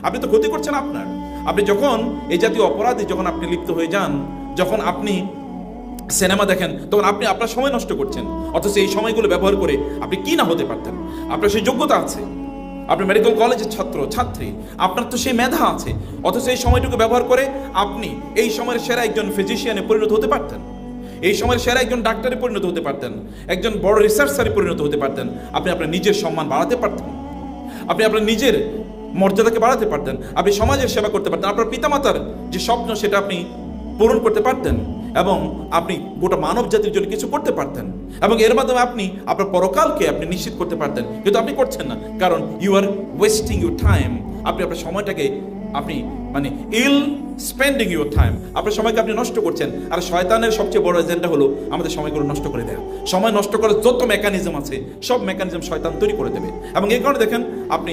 আপনি তো ক্ষতি করছেন আপনার। আপনি যখন এই জাতীয় অপরাধে যখন আপনি লিপ্ত হয়ে যান, যখন আপনি সিনেমা দেখেন, তখন আপনি আপনার সময় নষ্ট করছেন। অথচ এই সময়গুলো ব্যবহার করে আপনি কি না হতে পারতেন। আপনার সেই যোগ্যতা আছে, আপনি মেডিকেল কলেজের ছাত্র ছাত্রী, আপনার তো সেই মেধা আছে, অথচ এই সময়টুকু ব্যবহার করে আপনি এই সময়ের সেরা একজন ফিজিশিয়ানে পরিণত হতে পারতেন, এই সময়ের সেরা একজন ডাক্তারে পরিণত হতে পারতেন, একজন বড় রিসার্চারে পরিণত হতে পারতেন। আপনি আপনার নিজের সম্মান বাড়াতে পারতেন, আপনি আপনার নিজের মর্যাদাকে বাড়াতে পারতেন, আপনি সমাজের সেবা করতে পারতেন, আপনার পিতামাতার যে স্বপ্ন সেটা আপনি পূরণ করতে পারতেন, এবং আপনি গোটা মানব জাতির জন্য কিছু করতে পারতেন, এবং এর মাধ্যমে আপনি আপনার পরকালকে আপনি নিশ্চিত করতে পারতেন। কিন্তু আপনি করছেন না, কারণ you are wasting your time. আপনি আপনার সময়টাকে আপনি স্পেন্ডিং ইউর টাইম, আপনার সময়কে আপনি নষ্ট করছেন। আর শয়তানের সবচেয়ে বড় এজেন্ডা হলো আমাদের সময়গুলো নষ্ট করে দেওয়া। সময় নষ্ট করার যত মেকানিজম আছে সব মেকানিজম শয়তান তৈরি করে দেবে। এবং এই কারণে দেখেন, আপনি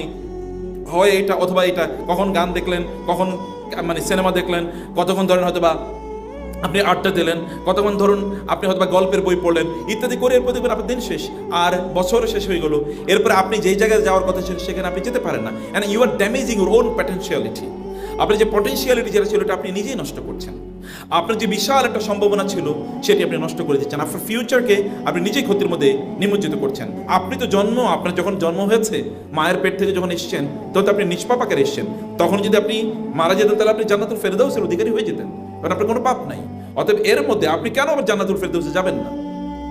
হয় এটা অথবা এটা, কখন গান দেখলেন, কখন সিনেমা দেখলেন, কতক্ষণ ধরেন হয়তো বা আপনি আড্ডা দিলেন, কতক্ষণ ধরুন আপনি হয়তো বা গল্পের বই পড়লেন, ইত্যাদি করে এরপর দেখবেন আপনার দিন শেষ, আর বছর শেষ হয়ে গেল। এরপরে আপনি যেই জায়গায় যাওয়ার কথা ছিল সেখানে আপনি যেতে পারেন না। And you are damaging your own potentiality. আপনার যে পটেনশিয়ালিটি যেটা ছিল, এটা আপনি নিজেই নষ্ট করছেন। আপনার যে বিশাল একটা সম্ভাবনা ছিল সেটি আপনি নষ্ট করে দিচ্ছেন। আপনার ফিউচারকে আপনি নিজেই ক্ষতির মধ্যে নিমজ্জিত করছেন। আপনি তো আপনার যখন জন্ম হয়েছে, মায়ের পেট থেকে যখন এসেছেন, তখন তো আপনি নিষ্পাপ আকারে এসেছেন। তখন যদি আপনি মারা যেতেন, তাহলে আপনি জান্নাতুল ফেরদাউসের অধিকারী হয়ে যেতেন, কারণ আপনার কোনো পাপ নাই। অতএব এর মধ্যে আপনি কেন আবার জান্নাতুল ফেরদাউসে যাবেন না?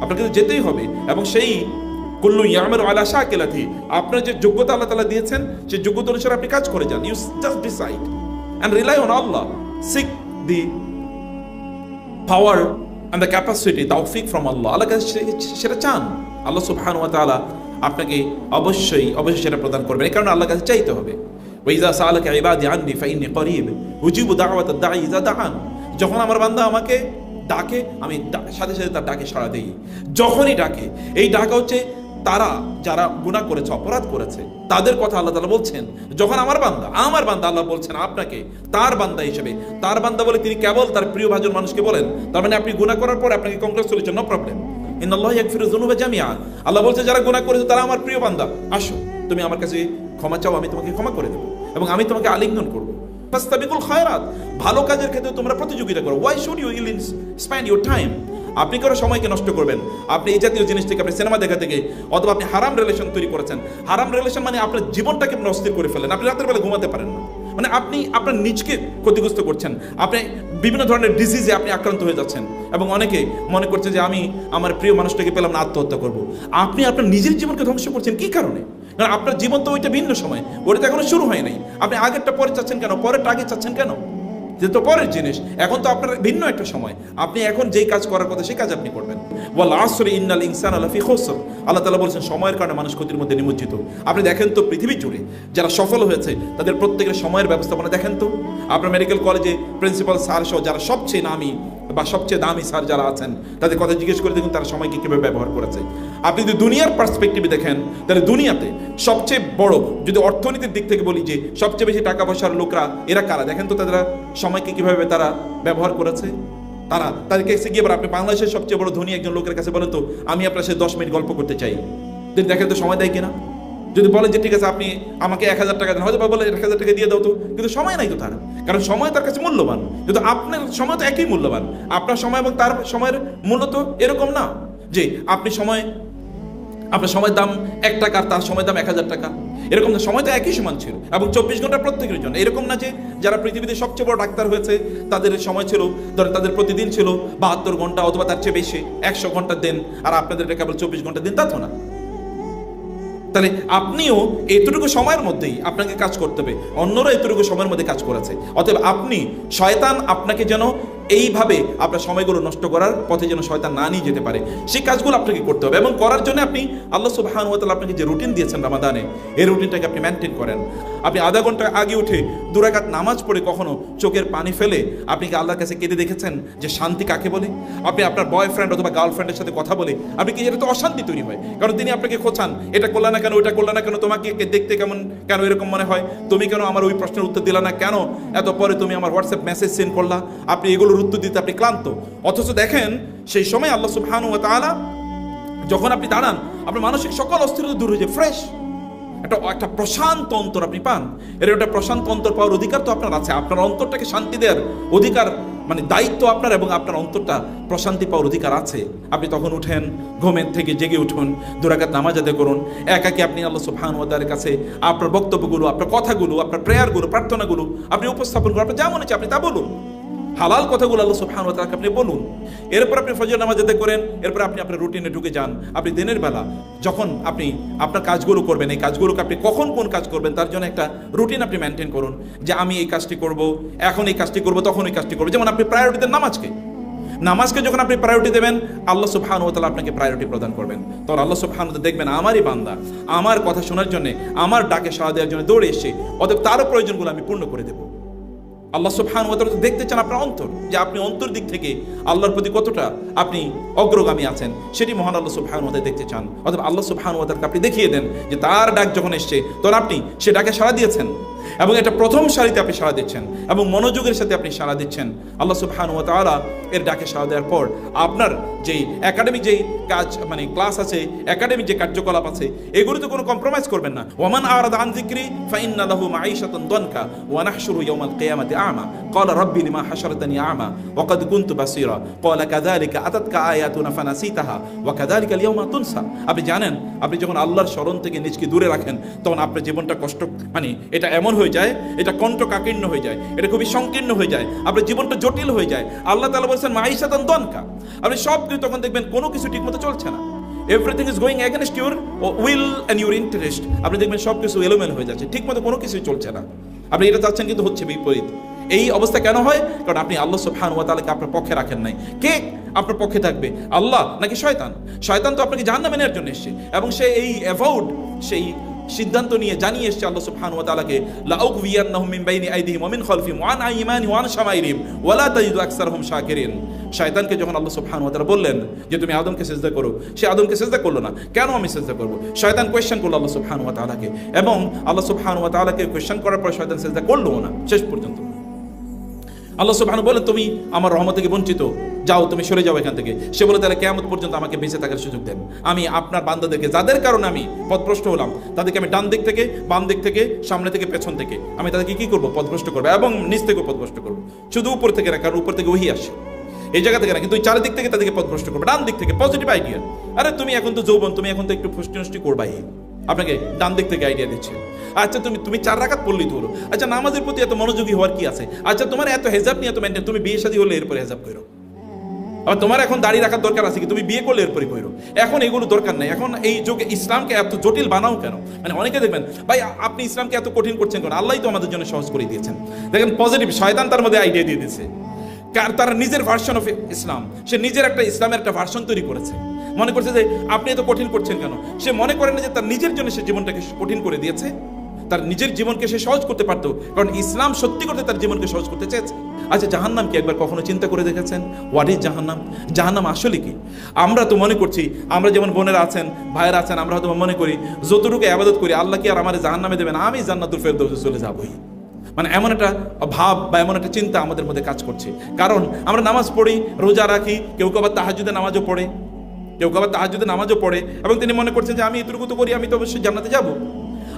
আপনাকে তো যেতেই হবে। এবং সেই কুল্লু ইয়ামারু আলা শাকিলাতি, আপনার যে যোগ্যতা আল্লাহ তাআলা দিয়েছেন, সেই যোগ্যতা অনুসারে আপনি কাজ করে যান। You just decide and rely on Allah. Seek the power and the capacity, tawfiq from Allah. আল্লাহ কাছে সেটা চান, আল্লাহ সুবহানাহু ওয়া তাআলা আপনাকে অবশ্যই সেটা প্রদান করবেন। এই কারণে আল্লাহর কাছে চাইতে হবে। ওয়া ইযা সাআলাকা ইবাদি আন্নি ফাইন্নী করিব উজিবু দাওয়াতাদ দাঈ ইযা দাআন। যখন আমার বান্দা আমাকে ডাকে, আমি সাথে সাথে তার ডাকে সাড়া দেই। যখনই ডাকে, এই ডাকা হচ্ছে তারা যারা গুনাহ করেছে, অপরাধ করেছে, তাদের কথা আল্লাহ তাআলা বলছেন। যখন আমার বান্দা আল্লাহ বলছেন আপনাকে তার বান্দা হিসেবে, তার বান্দা বলে তিনি কেবল তার প্রিয় ভাজন মানুষকে বলেন। তার মানে আপনি গুনাহ করার পর আপনাকে কংগ্রেচুলেশন, নো প্রবলেম। ইন্নাল্লাহু ইয়াগফিরু যুনুবা জামিআ। আল্লাহ বলছে যারা গুনাহ করেছে তারা আমার প্রিয় বান্দা, আসো তুমি আমার কাছে ক্ষমা চাও, আমি তোমাকে ক্ষমা করে দেব, এবং আমি তোমাকে আলিঙ্গন করব। ফাস্তাবিকুল খায়রাত, ভালো কাজের ক্ষেত্রে তোমরা প্রতিযোগিতা করো। Why should you spend your time? আপনি কারো সময়কে নষ্ট করবেন? আপনি এই জাতীয় জিনিস থেকে, আপনি সিনেমা দেখা থেকে, অথবা আপনি হারাম রিলেশন তৈরি করেছেন। হারাম রিলেশন মানে আপনার জীবনটাকে আপনি অস্থির করে ফেলেন। আপনি রাতের বেলা ঘুমাতে পারেন না, মানে আপনি আপনার নিজকে ক্ষতিগ্রস্ত করছেন। আপনি বিভিন্ন ধরনের ডিজিজে আপনি আক্রান্ত হয়ে যাচ্ছেন, এবং অনেকে মনে করছে যে আমি আমার প্রিয় মানুষটাকে পেলাম না, আত্মহত্যা করব। আপনি আপনার নিজের জীবনকে ধ্বংস করছেন। কি কারণে? কারণ আপনার জীবন তো ওইটা ভিন্ন সময়, ওটা তো এখনো শুরু হয় নাই। আপনি আগেরটা পরে চাচ্ছেন কেন? পরেরটা আগে চাচ্ছেন কেন? যে তো পরের জিনিস, এখন তো আপনার ভিন্ন একটা সময়। আপনি এখন যেই কাজ করার কথা সেই কাজ আপনি করবেন। ওয়াল আসরি ইন্নাল ইনসানা লাফি খুসর। আল্লাহ তাআলা বলেছেন সময়ের কারণে মানুষ ক্ষতির মধ্যে নিমজ্জিত। আপনি দেখেন তো পৃথিবী জুড়ে যারা সফল হয়েছে তাদের প্রত্যেকের সময়ের ব্যবস্থাপনা দেখেন তো। আপনার মেডিকেল কলেজে প্রিন্সিপাল স্যার সহ যারা সবচেয়ে নামী বা সবচেয়ে দামি স্যার যারা আছেন, তাদের কথা জিজ্ঞেস করে দেখুন তারা সময়কে কীভাবে ব্যবহার করেছে। আপনি যদি দুনিয়ার পার্সপেক্টিভে দেখেন, তাহলে দুনিয়াতে সবচেয়ে বড়, যদি অর্থনীতির দিক থেকে বলি যে সবচেয়ে বেশি টাকা পয়সার লোকরা এরা কারা, দেখেন তো তারা সময়কে কিভাবে তারা ব্যবহার করেছে। তাদেরকে কাছে গিয়ে আপনি বাংলাদেশের সবচেয়ে বড় ধনী একজন লোকের কাছে বলেন তো আমি আপনার সাথে 10 মিনিট গল্প করতে চাই, দেখেন তো সময় দেয় কিনা। যদি বলেন যে ঠিক আছে আপনি আমাকে 1000 টাকা দেন, হয়তো বা বলে 1000 টাকা দিয়ে দাও তো, কিন্তু সময় নাই তো তার, কারণ সময় তার কাছে মূল্যবান। কিন্তু আপনার সময় তো একই মূল্যবান। আপনার সময় এবং তার সময়ের মূল্য তো এরকম না যে আপনার সময়ের দাম 1 টাকা আর তার সময়ের দাম 1000 টাকা, এরকম না। সময় তো একই সমান ছিল, এবং 24 ঘন্টা প্রত্যেকের জন্য। এরকম না যে যারা পৃথিবীতে সবচেয়ে বড় ডাক্তার হয়েছে তাদের সময় ছিল, ধরেন তাদের প্রতিদিন ছিল 72 ঘন্টা অথবা তার চেয়ে বেশি, 100 ঘন্টা দেন, আর আপনাদের কেবল 24 ঘন্টা দিন, তা তো না। তাহলে আপনিও এতটুকু সময়ের মধ্যেই আপনাকে কাজ করতে হবে, অন্যরা এতটুকু সময়ের মধ্যে কাজ করেছে। অতএব আপনি, শয়তান আপনাকে যেন এইভাবে আপনার সময়গুলো নষ্ট করার পথে যেন শয়তান না নিয়ে যেতে পারে, সেই কাজগুলো আপনাকে করতে হবে। এবং করার জন্য আপনি আল্লাহ সুবহানাহু ওয়া তাআলা আপনাকে যে রুটিন দিয়েছেন রমাদানে, এই রুটিনটাকে আপনি মেনটেন করেন। আপনি আধা ঘন্টা আগে উঠে 2 রাকাত নামাজ পড়ে কখনো চোখের পানি ফেলে আপনি কি আল্লাহর কাছে কেঁদে দেখেছেন যে শান্তি কাকে বলে? আপনি আপনার বয়ফ্রেন্ড অথবা গার্লফ্রেন্ডের সাথে কথা বলে আপনি কি, এটা তো অশান্তি তৈরি হয়, কারণ তিনি আপনাকে খোঁচান, এটা করলা না কেন, ওইটা করলা না কেন, তোমাকে দেখতে কেন এরকম মনে হয়, তুমি কেন আমার ওই প্রশ্নের উত্তর দিলা না, কেন এত পরে তুমি আমার হোয়াটসঅ্যাপ মেসেজ সেন্ড করলা, আপনি এগুলোর উত্তর দিতে আপনি ক্লান্ত। অথচ দেখেন সেই সময় আল্লাহ সুবহানাহু ওয়া তাআলা যখন আপনি দাঁড়ান, আপনার মানসিক সকল অস্থিরতা দূর হয়ে যায়, ফ্রেশ একটা প্রশান্ত অন্তর আপনি পান। একটা প্রশান্ত অন্তর পাওয়ার অধিকার তো আপনার আছে। আপনার অন্তরটাকে শান্তি দেওয়ার অধিকার, মানে দায়িত্ব আপনার, এবং আপনার অন্তরটা প্রশান্তি পাওয়ার অধিকার আছে। আপনি তখন উঠেন, ঘুমের থেকে জেগে উঠুন, 2 রাকাত নামাজ আদায় করুন, একাকি আপনি আল্লাহ সুবহানাহু ওয়া তাআলার কাছে আপনার বক্তব্যগুলো, আপনার কথাগুলো, আপনার প্রেয়ারগুলো, প্রার্থনাগুলো আপনি উপস্থাপন করুন। আপনার যা মনে হচ্ছে আপনি তা বলুন, হালাল কথাগুলো আল্লাহ সুবহানাহু ওয়া তাআলাকে আপনি বলুন। এরপর আপনি ফজর নামাজ আদায় করেন, এরপর আপনি আপনার রুটিনে ঢুকে যান। আপনি দিনের বেলা যখন আপনি আপনার কাজগুলো করবেন, এই কাজগুলোকে আপনি কখন কোন কাজ করবেন তার জন্য একটা রুটিন আপনি মেনটেন করুন, যে আমি এই কাজটি করব, এখন এই কাজটি করব, তখন এই কাজটি করব। যেমন আপনি প্রায়োরিটি দেন নামাজকে যখন আপনি প্রায়োরিটি দেবেন, আল্লাহ সুবহানাহু ওয়া তাআলা আপনাকে প্রায়োরিটি প্রদান করবেন। তখন আল্লাহ সুবহানাহু ওয়া তাআলা দেখবেন আমারই বান্দা আমার কথা শোনার জন্য, আমার ডাকে সাড়া দেওয়ার জন্য দৌড়ে এসেছে, অতএব তারও প্রয়োজনগুলো আমি পূর্ণ করে দেবো। আল্লাহ সুবহানাহু ওয়া তাআলা দেখতে চান আপনার অন্তর, যে আপনি অন্তর দিক থেকে আল্লাহর প্রতি কতটা আপনি অগ্রগামী আছেন, সেটি মহান আল্লাহ সুবহানাহু ওয়া তাআলা দেখতে চান। অথবা আল্লাহ সুবহানাহু ওয়া তাআলাকে আপনি দেখিয়ে দেন যে তার ডাক যখন এসছে তখন আপনি সে ডাকে সাড়া দিয়েছেন, এবং এটা প্রথম সারিতে আপনি সাড়া দিচ্ছেন এবং মনোযোগের সাথে আপনি সাড়া দিচ্ছেন। আল্লাহ সুবহানাহু ওয়া তাআলা এর ডাকে সাড়া দেওয়ার পর আপনার যেই একাডেমিক যেই কাজ, মানে ক্লাস আছে, একাডেমিক যে কার্যকলাপ আছে, এগুলোতে কোনো কম্প্রোমাইজ করবেন না। ওয়ামান আরাদা আন যিকরি ফাইন্না লাহু মাঈশাতান দানকা ওয়া নাহশুরু ইয়াওমাল কিয়ামাতি আ'মা ক্বালা রাব্বি লিমা হাশারতানি আ'মা ওয়া ক্বাদ কুনতু বাসীরা ক্বালা কাযালিকা আতাতকা আয়াতুনা ফানাসিতাহা ওয়া কাযালিকা আল-ইয়াওমা তুনসা। আপনি জানেন, আপনি যখন আল্লাহর স্মরণ থেকে নিজকে দূরে রাখেন, তখন আপনার জীবনটা কষ্ট, মানে এটা এমন হয়ে যায়, এটা কণ্ঠকাকীর্ণ হয়ে যায়, এটা খুবই সংকীর্ণ হয়ে যায়, আপনার জীবনটা জটিল হয়ে যায়। আল্লাহ তাআলা বলেছেন মাঈশাতান দানকা, আপনি সব কিছু তখন দেখবেন কোনো কিছু ঠিকমতো চলছে না। Everything is going against your will and your interest. আপনি দেখবেন সব কিছু এলোমেলো হয়ে যাচ্ছে, ঠিকমতো কোনো কিছুই চলছে না। আপনি এটা চাচ্ছেন কিন্তু হচ্ছে বিপরীত। এই অবস্থা কেন হয়? কারণ আপনি আল্লাহ সুবহানাহু ওয়া তাআলাকে আপনার পক্ষে রাখেন নাই। কে আপনার পক্ষে থাকবে, আল্লাহ নাকি শয়তান? শয়তান তো আপনাকে জাহান্নামে নেওয়ার জন্য এসেছে, এবং সে এই অ্যাভাউড, সেই সিদ্ধান্ত নিয়ে জানিয়ে এসেছে আল্লাহ সুবহানাহু ওয়া তাআলাকে, লা উগবিয়ান্নাহুম মিন বাইনি আইদিহিম ওয়া মিন খালফিহিম ওয়া আন আইমানিহিম ওয়া আন শামাইলিহিম ওয়া লা তাজিদু আকসারহুম শাকিরিন। শয়তানকে যখন আল্লাহ সুবহানাহু ওয়া তাআলা বললেন যে তুমি আদমকে সিজদা করো, সে আদমকে সিজদা করলো না। কেন আমি সিজদা করব? শয়তান কোয়েশ্চেন করলো আল্লাহ সুবহানাহু ওয়া তাআলাকে, এবং আল্লাহ সুবহানাহু ওয়া তাআলাকে কোয়েশ্চেন করার পর শয়তান সিজদা করলো না শেষ পর্যন্ত। আল্লাহ সুবহানাহু বলেন তুমি আমার রহমত থেকে বঞ্চিত, যাও তুমি সরে যাও এখান থেকে। সে বলে তাহলে কিয়ামত পর্যন্ত আমাকে বেঁচে থাকার সুযোগ দেন, আমি আপনার বান্দাদেরকে যাদের কারণে আমি পথভ্রষ্ট হলাম তাদেরকে আমি ডান দিক থেকে, বাম দিক থেকে, সামনে থেকে, পেছন থেকে আমি তাদেরকে কি করবো? পথভ্রষ্ট করবো, এবং নিচ থেকেও পথভ্রষ্ট করবো। শুধু উপর থেকে না, কারণ উপর থেকে ওহী আসে, এই জায়গা থেকে না, কিন্তু চারিদিক থেকে তাদেরকে পথভ্রষ্ট করবো, ডান দিক থেকে। পজিটিভ আইডিয়া, আরে তুমি এখন তো যৌবন, তুমি এখন তো একটু ফুষ্টি নষ্টি করবাই, আপনাকে ডান দিক থেকে আইডিয়া দিচ্ছে। আচ্ছা তুমি 4 রাকাত পড়লেই তো হলো। আচ্ছা নামাজের প্রতি এত মনোযোগী হওয়ার কি আছে? আচ্ছা তোমার এত হেজাব নিয়ে এত মেনটেন, তুমি বিয়ে শাদী হলে এরপরে হেজাব করো। আবার তোমার এখন দাড়ি রাখার দরকার আছে কি? তুমি বিয়ে করলে এরপরে করো। এখন এগুলো দরকার নাই। এখন এই যুগে ইসলামকে এত জটিল বানাও কেন? মানে অনেকে দেখবেন ভাই আপনি ইসলামকে এত কঠিন করছেন কেন? আল্লাহই তো আমাদের জন্য সহজ করে দিয়েছেন। দেখেন পজিটিভ, শয়তান তার মধ্যে আইডিয়া দিয়ে দিয়েছে, তার নিজের ভার্সন অফ ইসলাম, সে নিজের একটা ইসলামের একটা ভার্সন তৈরি করেছে। মনে করছে যে আপনি এত কঠিন করছেন কেন? সে মনে করেন না যে তার নিজের জন্য সে জীবনটাকে কঠিন করে দিয়েছে, তার নিজের জীবনকে সে সহজ করতে পারতো, কারণ ইসলাম সত্যি করতে তার জীবনকে সহজ করতে চেয়েছে। আচ্ছা জাহান্নাম কি একবার কখনো চিন্তা করে দেখেছেন? হোয়াট ইজ জাহান্নাম? জাহান্নাম আসলে কি? আমরা তো মনে করছি, আমরা যেমন বোনেরা আছেন, ভাইয়েরা আছেন, আমরা হয়তো মনে করি যতটুকু ইবাদত করি আল্লাহ কি আর আমার জাহান্নামে দেবেন, আমি জান্নাতুল ফেরদৌসে চলে যাবই। মানে এমন একটা ভাব বা এমন একটা চিন্তা আমাদের মধ্যে কাজ করছে। কারণ আমরা নামাজ পড়ি, রোজা রাখি, কেউ কেউ আবার তাহাজ্জুদে নামাজও পড়ে, এবং তিনি মনে করছেন যে আমি এতটুকু তো করি, আমি তো অবশ্যই জান্নাতে যাব।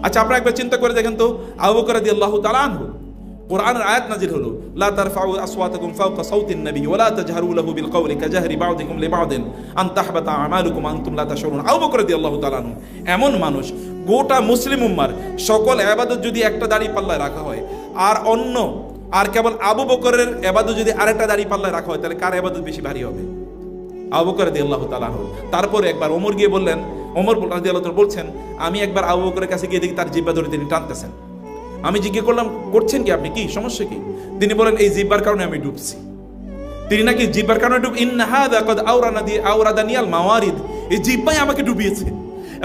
আচ্ছা আপনারা একবার চিন্তা করে দেখেন তো, আবু বকর রাদিয়াল্লাহু তাআলা আনহু, কোরআনের আয়াত নাজিল হলো, লা তারফাউ আসওয়াতাকুম ফাওকা সাউতিন নবী ওয়া লা তাজহারু লাহু বিল কওলি কাজাহরি বা'দিকুম লিবা'দিন আন তাহবাতা আমালুকুম আনতুম লা তাশউরুন। আবু বকর রাদিয়াল্লাহু তাআলা আনহু এমন মানুষ, গোটা মুসলিম উম্মার সকল ইবাদত যদি একটা দাড়ি পাল্লায় রাখা হয়, আর কেবল আবু বকরের ইবাদত যদি আরেকটা দাড়ি পাল্লায় রাখা হয়, তাহলে কার ইবাদত বেশি ভারী হবে? আবু বকর রাদিয়াল্লাহু তাআলা আনহু। তারপরে একবার ওমর গিয়ে বললেন, ওমর রাদিয়াল্লাহু তাআলা বলছেন, আমি একবার আবু বকরের কাছে গিয়ে দেখি তার জিহ্বা ধরে তিনি টানতেছেন। আমি জিজ্ঞেস করলাম করছেন কি আপনি, কি সমস্যা কি? তিনি বলেন এই জিহ্বার কারণে আমি ডুবছি। তিনি নাকি জিহ্বার কারণে ইন্না হাযা ক্বাদ আওরাদানিয়াল মাওয়ারিদ, এই জিহ্বাই আমাকে ডুবিয়েছে।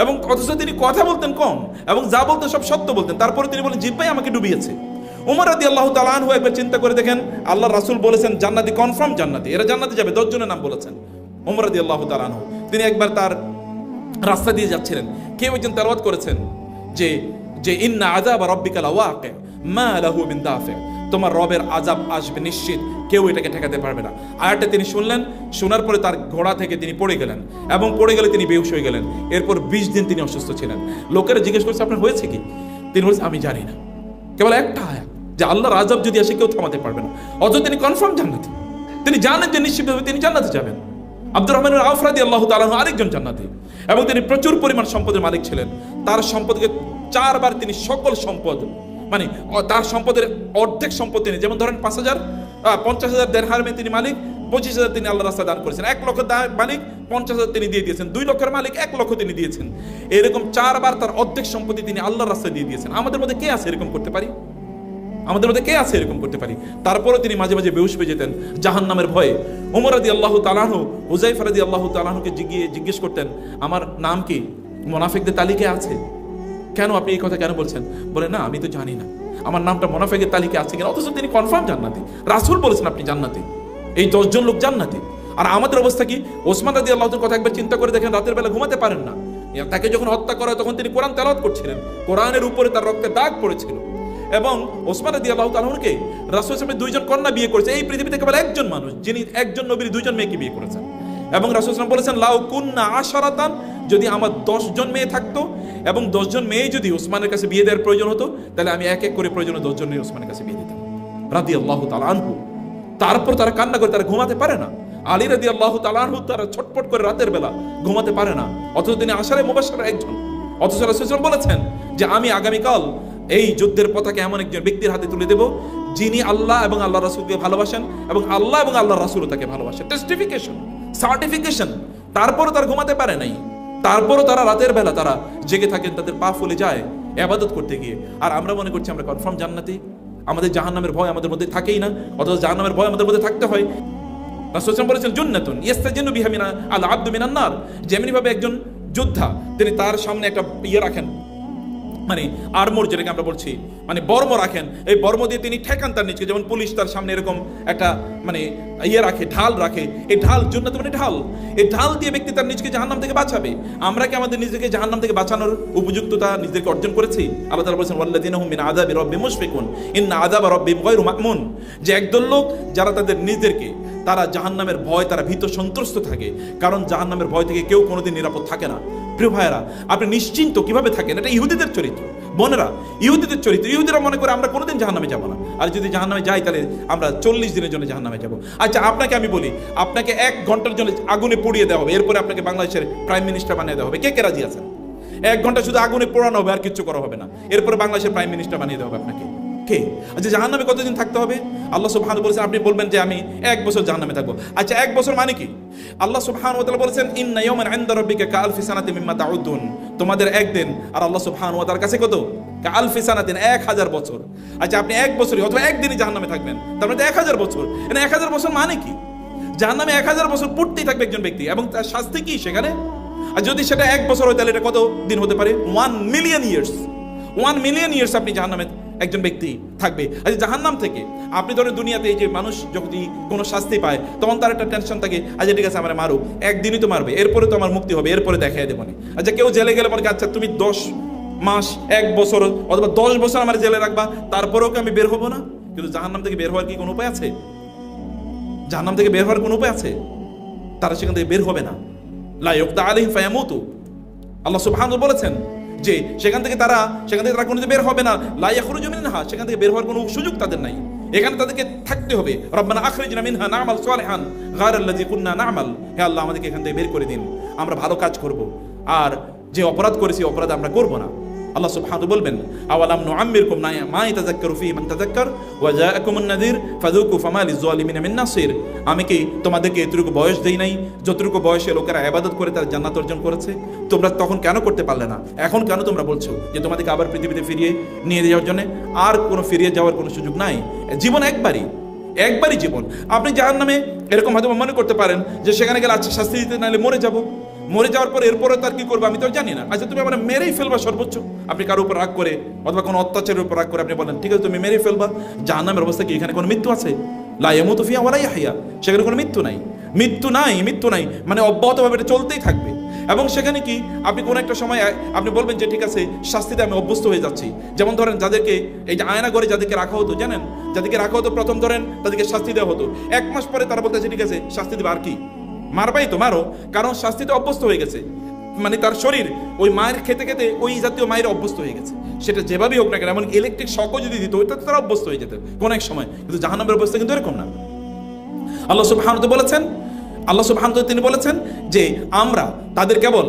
এবং অথচ তিনি কথা বলতেন কম, এবং যা বলতেন সব সত্য বলতেন, তারপরে তিনি বলেন জিহ্বাই আমাকে ডুবিয়েছে। ওমর রাদিয়াল্লাহু তাআলা আনহু একবার চিন্তা করে দেখেন, আল্লাহ রাসূল বলেছেন জান্নাতি, কনফার্ম জান্নাতি, এরা জান্নাতে যাবে, 10 জনের নাম বলেছেন। ওমর রাদিয়াল্লাহু তাআলা আনহু তিনি একবার তার রাস্তা দিয়ে যাচ্ছিলেন, কেউ একজন তেলাওয়াত করেছেন যে ইন্না আযাবা রাব্বিকা লাওয়াকি মা লাহু মিন দাফি, তোমার রবের আযাব আসবে নিশ্চিত, কেউ এটাকে ঠেকাতে পারবে না। আয়াতটা তিনি শুনলেন, শোনার পরে তার ঘোড়া থেকে তিনি পড়ে গেলেন, এবং পড়ে গেলে তিনি বেহুশ হয়ে গেলেন। এরপর 20 দিন তিনি অসুস্থ ছিলেন। লোকেরা জিজ্ঞেস করছে আপনার হয়েছে কি? তিনি বলছেন আমি জানি না। কেবল একটা আয়াত যে আল্লাহর আযাব যদি আসে কেউ থামাতে পারবে না। অথচ তিনি কনফার্ম জান্নাতি, তিনি জানেন যে নিশ্চিতভাবে তিনি জান্নাতে যাবেন। আব্দুর রহমান আউফ রাদিয়াল্লাহু তাআলা আনহু আরেকজন জান্নাতি, এবং তিনি প্রচুর পরিমাণ সম্পদের মালিক ছিলেন। তার সম্পদকে 4 বার তিনি সকল সম্পদ, মানে তার সম্পদের অর্ধেক সম্পদ তিনি, যেমন ধরেন 50,000 দিরহামে তিনি মালিক, 25,000 তিনি আল্লাহর রাস্তায় দান করেছেন। 1 লক্ষ মালিক 50,000 তিনি দিয়ে দিয়েছেন। 2 লক্ষের মালিক 1 লক্ষ তিনি দিয়েছেন। এরকম 4 বার তার অর্ধেক সম্পত্তি তিনি আল্লাহর রাস্তায় দিয়ে দিয়েছেন। আমাদের মধ্যে কে আছে এরকম করতে পারি? আমাদের মধ্যে কে আছে এরকম করতে পারি? তারপরে তিনি মাঝে মাঝে বেহুশ হয়ে যেতেন জাহান্নামের ভয়ে। ওমর রাদিয়াল্লাহু তাআলা আনহু হুযায়ফা রাদিয়াল্লাহু তাআলা আনহুকে জিজ্ঞেস করতেন, আমার নাম কি মুনাফিকদের তালিকায় আছে? কেন আপনি এই কথা কেন বলছেন? বলে না আমি তো জানি না আমার নামটা মুনাফিকের তালিকায় আছে কিনা। অথচ তিনি কনফার্ম জান্নাতি, রাসূল বলেছেন আপনি জান্নাতি, এই 10 জন লোক জান্নাতি। আর আমাদের অবস্থা কি? ওসমান রাদিয়াল্লাহু তাআলার কথা একবার চিন্তা করে দেখেন, রাতের বেলা ঘুমাতে পারেন না। তাকে যখন হত্যা করা হয় তখন তিনি কোরআন তেলাওয়াত করছিলেন, কোরআনের উপরে তার রক্তের দাগ পড়েছিল। এবং ওসমান রাদিয়াল্লাহু তাআলাকে রাসূল সাল্লাল্লাহু আলাইহি ওয়াসাল্লাম 2 জন কন্যা বিয়ে করেছে। এই পৃথিবীতে কেবল একজন মানুষ যিনি একজন নবীর 2 জন মেয়েকে বিয়ে করেছেন। এবং রাসূল সাল্লাল্লাহু আলাইহি ওয়াসাল্লাম বলেছেন লাউ কুন্না আশারাতান, যদি আমার 10 জন মেয়ে থাকতো এবং 10 জন মেয়ে যদি ওসমানের কাছে বিয়ে দেওয়ার প্রয়োজন হতো, তাহলে আমি এক এক করে প্রয়োজনে 10 জন মেয়ে ওসমানের কাছে বিয়ে দিতাম রাদিয়াল্লাহু তাআলা আনহু। তারপর তারা কান্না করে, তারা ঘুমাতে পারে না। আলী রাদিয়াল্লাহু তাআলা আনহু তারা ছটফট করে রাতের বেলা ঘুমাতে পারে না, অথচ তিনি আশারে মুবাশশারা একজন। অথচ রাসূল সাল্লাল্লাহু আলাইহি ওয়াসাল্লাম বলেছেন যে আমি আগামীকাল এই যুদ্ধের পতাকা এমন একজন ব্যক্তির হাতে তুলে দেব যিনি আল্লাহ এবং আল্লাহ রাসূলকে ভালোবাসেন এবং আল্লাহ এবং আল্লাহ রাসূলও তাকে ভালোবাসেন। টেস্টিফিকেশন, সার্টিফিকেশন। তারপরও তারা ঘুমাতে পারে নাই, তারপরও তারা রাতের বেলা তারা জেগে থাকেন, তাদের পা ফুলে যায় ইবাদত করতে গিয়ে। আর আমরা মনে করছি আমরা কনফার্ম জান্নাতি, আমাদের জাহান্নামের ভয় আমাদের মধ্যে থাকেই না, অথচ জাহান্নামের ভয় আমাদের মধ্যে থাকতে হয়। রাসূল সাল্লাল্লাহু আলাইহি ওয়াসাল্লাম বলেছেন জান্নাতুন ইস্তাজিনু বিহা মিনা আল আবদু মিনান নার। যেমনি ভাবে একজন যোদ্ধা তিনি তার সামনে একটা রাখেন, মানে আর্মর যেটাকে আমরা বলছি, মানে বর্ম রাখেন, এই বর্ম দিয়ে তিনি ঠেকান তার নিচে। যেমন পুলিশ তার সামনে এরকম একটা মানে রাখে, ঢাল রাখে। এই ঢাল জান্নাত মানে ঢাল, এই ঢাল দিয়ে ব্যক্তি তার নিজকে জাহান্নাম থেকে বাঁচাবে। আমরা কি আমাদের নিজেকে জাহান্নাম থেকে বাঁচানোর উপযুক্ততা নিজেদেরকে অর্জন করেছি? আল্লাহ তাআলা বলেছেন ওয়াল্লাযিনা হুম মিন আযাবি রাব্বিহিম মুশফিকুন ইন্না আযাবা রাব্বিহিম গায়রু মা'মুন। যে একদল লোক যারা তাদের নিজেদেরকে, তারা জাহান্নামের ভয়, তারা ভীত সন্ত্রস্ত থাকে, কারণ জাহান্নামের ভয় থেকে কেউ কোনোদিন নিরাপদ থাকে না। প্রিয় ভাইয়েরা, আপনি নিশ্চিন্ত কিভাবে থাকেন? এটা ইহুদিদের চরিত্র, বোনেরা, ইহুদিদের চরিত্র। ইহুদিরা মনে করে আমরা কোনোদিন জাহান্নামে যাব না, আর যদি জাহান্নামে যাই তাহলে আমরা 40 দিনের জন্য জাহান্নামে যাব। আচ্ছা আপনাকে আমি বলি, আপনাকে 1 ঘন্টার জন্য আগুনে পুড়িয়ে দেওয়া হবে, এরপরে আপনাকে বাংলাদেশের প্রাইম মিনিস্টার বানিয়ে দেওয়া হবে, কে কে রাজি আছেন? 1 ঘন্টা শুধু আগুনে পোড়ানো হবে, আর কিচ্ছু করা হবে না, এরপরে বাংলাদেশের প্রাইম মিনিস্টার বানিয়ে দেওয়া হবে আপনাকে, কে? আচ্ছা জাহান্নামে কতদিন থাকতে হবে? আল্লাহ সুবহানাহু ওয়া তাআলা বলেছেন, আপনি বলবেন যে আমি 1 বছর জাহান্নামে থাকবো। আচ্ছা 1 বছর মানে কি? আল্লাহ সুবহানাহু ওয়া তাআলা বলেছেন ইন্না ইয়াওমান ইনদা রাব্বিকা কাআলফি সানাতিন মিম্মা তাউদ্দুন। তোমাদের একদিন আর আল্লাহ সুবহানাহু ওয়া তাআলার কাছে কত? কাআলফি সানাতিন, 1000 বছর। আচ্ছা আপনি 1 বছরই অথবা একদিনই জাহান্নামে থাকবেন, তার মানে 1000 বছর। মানে 1000 বছর মানে কি? জাহান্নামে 1000 বছর পড়তেই থাকবে একজন ব্যক্তি, এবং তার শাস্তি কি সেখানে? আর যদি সেটা 1 বছর হয় তাহলে এটা কত দিন হতে পারে? 1 মিলিয়ন ইয়ার্স। 1 মিলিয়ন ইয়ার্স আপনি জাহান্নামে একজন ব্যক্তি থাকবে। আচ্ছা জাহান্নাম থেকে আপনি ধরেন দুনিয়াতে এই যে মানুষ যখন কোনো শাস্তি পায় তখন তার একটা টেনশন থাকে, আচ্ছা ঠিক আছে আমার মারুক, একদিনই তো মারবে, এরপরে তো আমার মুক্তি হবে, এরপরে দেখাই দেবো না। আচ্ছা কেউ জেলে গেলে মনে আচ্ছা তুমি 10 মাস 1 বছর অথবা 10 বছর আমার জেলে রাখবা, তারপরেও কি আমি বের হবো না? কিন্তু জাহান্নাম থেকে বের হওয়ার কি কোনো উপায় আছে? জাহান্নাম থেকে বের হওয়ার কোনো উপায় আছে? তারা সেখান থেকে বের হবে না। লা ইউকদা আলাইহিম ফায়ামুতু। আল্লাহ সুবহানাহু বলেছেন যে সেখান থেকে তারা কোনোদিন বের হবে না। লা ইয়াখরুজু মিনহা, সেখান থেকে বের হওয়ার কোনো সুযোগ তাদের নাই। এখানে তাদেরকে থাকতে হবে। রব্বানা আখরিজনা মিনহা না'মাল সালিহান গায়রাল্লাযী কুন্না না'মাল। হে আল্লাহ আমাদেরকে এখান থেকে বের করে দিন, আমরা ভালো কাজ করব, আর যে অপরাধ করেছি অপরাধ আমরা করব না। আল্লাহ সুবহানাহু বলবেন আওয়ালাম নুআম্মিরকুম মা ইয়াতাযাক্কারু ফীহি মান তাযাক্কার ওয়া জাআকুমুন নাযীর ফাযুকু ফামা লিয-যালিমিনা মিন নাসির। আমি কি তোমাদেরকে এতটুকু বয়স দেই নাই যতটুকু বয়সে লোকেরা ইবাদত করে তার জান্নাত অর্জন করেছে? তোমরা তখন কেন করতে পারলে না? এখন কেন তোমরা বলছো যে তোমাদেরকে আবার পৃথিবীতে ফিরিয়ে নিয়ে যাওয়ার জন্য? আর কোনো ফিরিয়ে যাওয়ার কোনো সুযোগ নাই। জীবন একবারই জীবন। আপনি জাহান্নামে এরকম হয়তো মনে করতে পারেন যে সেখানে গেলে আচ্ছা শাস্তি দিতে নাইলে মরে যাওয়ার পর এরপরে তার কি করবো আমি তো জানি না। আচ্ছা তুমি আমার মেরেই ফেলবা সর্বোচ্চ, আপনি কারোর উপর রাগ করে অথবা কোনো অত্যাচারের উপর রাগ করে আপনি বলেন ঠিক আছে তুমি মেরেই ফেলবা। জাহান্নামের অবস্থা কি? এখানে কোনো মৃত্যু আছে? লা ইয়ামুতু ফিহা ওয়া লা ইয়াহইয়া। সেখানে কোনো মৃত্যু নাই মানে অব্যাহতভাবে এটা চলতেই থাকবে। এবং সেখানে কি আপনি কোনো একটা সময় আপনি বলবেন যে ঠিক আছে শাস্তিতে আমি অভ্যস্ত হয়ে যাচ্ছি। যেমন ধরেন যাদেরকে এই যে আয়না ঘরে যাদেরকে রাখা হতো, জানেন যাদেরকে রাখা হতো প্রথম ধরেন তাদেরকে শাস্তি দেওয়া হতো, 1 মাস পরে তারা বলতেছে ঠিক আছে শাস্তি দেবে, আর কি মারবাই তো মারো, কারণ শাস্তিতে অভ্যস্ত হয়ে গেছে। মানে তার শরীর ওই মায়ের খেতে খেতে ওই জাতীয় মায়ের অভ্যস্ত হয়ে গেছে, সেটা যেভাবেই হোক না কেন। এমন ইলেকট্রিক শকও যদি দিত ওইটাতে তারা অভ্যস্ত হয়ে যেত কোনো এক সময়। কিন্তু জাহান্নামের অবস্থা কিন্তু এরকম না। আল্লাহ সুবহানাহু ওয়া তাআলা বলেছেন, আল্লাহ সুবহানাহু ওয়া তাআলা তিনি বলেছেন যে আমরা তাদের কেবল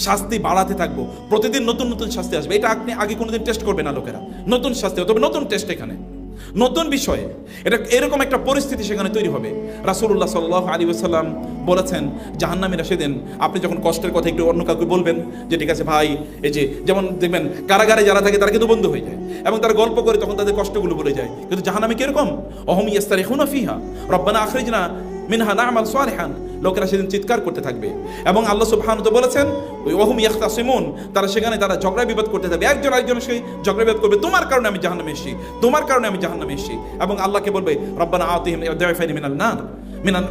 শাস্তি বাড়াতে থাকবো, প্রতিদিন নতুন নতুন শাস্তি আসবে। এটা আপনি আগে কোনোদিন টেস্ট করবে না লোকেরা, নতুন শাস্তি, তবে নতুন টেস্ট, এখানে নতুন বিষয়ে এটা এরকম একটা পরিস্থিতি সেখানে তৈরি হবে। রাসূলুল্লাহ সাল্লাল্লাহু আলাইহি ওয়াসাল্লাম বলেছেন জাহান্নামীরা সেদিন আপনি যখন কষ্টের কথা একটু অন্য কাউকে বলবেন যে ঠিক আছে ভাই, এই যে যেমন দেখবেন কারাগারে যারা থাকে তারা কিন্তু বন্ধু হয়ে যায় এবং তারা গল্প করে তখন তাদের কষ্টগুলো বলে যায়। কিন্তু জাহান্নামী কিরকম, অহম ইয়াস্তারিখুনা ফিহা রব্বানা আখরিজনা মিনহা না'মাল সালিহান, লোকেরা সেদিন চিৎকার করতে থাকবে। এবং আল্লাহ সুবহানাহু ওয়া তাআলা বলেছেন ওই ওহুম ইয়াখতাসিমুন, তারা সেখানে তারা ঝগড়া বিবাদ করতে থাকবে, একজন আরেকজনের সাথে ঝগড়া বিবাদ করবে, তোমার কারণে আমি জাহান্নামে এসেছি, তোমার কারণে আমি জাহান্নামে এসেছি। এবং আল্লাহকে বলবে রব্বানা আতিহিম দি'ফাইনি মিনাল নার